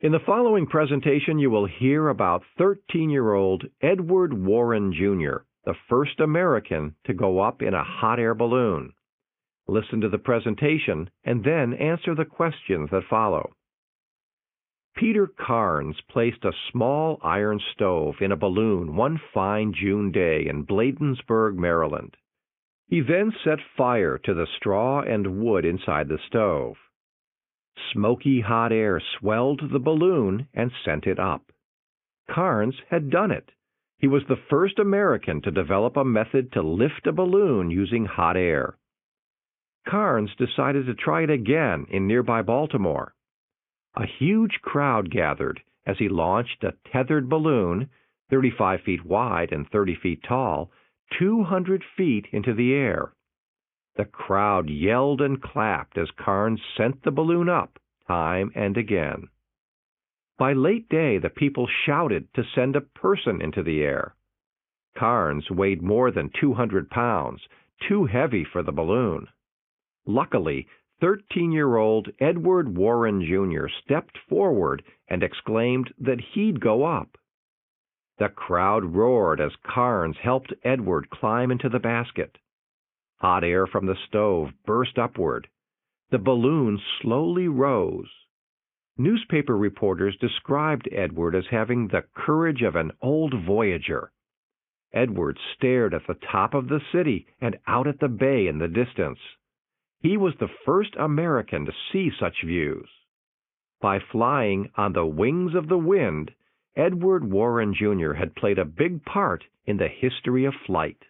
In the following presentation, you will hear about 13-year-old Edward Warren Jr., the first American to go up in a hot air balloon. Listen to the presentation and then answer the questions that follow. Peter Carnes placed a small iron stove in a balloon one fine June day in Bladensburg, Maryland. He then set fire to the straw and wood inside the stove. Smoky hot air swelled the balloon and sent it up. Carnes had done it. He was the first American to develop a method to lift a balloon using hot air. Carnes decided to try it again in nearby Baltimore. A huge crowd gathered as he launched a tethered balloon, 35 feet wide and 30 feet tall, 200 feet into the air. The crowd yelled and clapped as Carnes sent the balloon up time and again. By late day, the people shouted to send a person into the air. Carnes weighed more than 200 pounds, too heavy for the balloon. Luckily, 13-year-old Edward Warren Jr. stepped forward and exclaimed that he'd go up. The crowd roared as Carnes helped Edward climb into the basket. Hot air from the stove burst upward. The balloon slowly rose. Newspaper reporters described Edward as having the courage of an old voyager. Edward stared at the top of the city and out at the bay in the distance. He was the first American to see such views. By flying on the wings of the wind, Edward Warren Jr. had played a big part in the history of flight.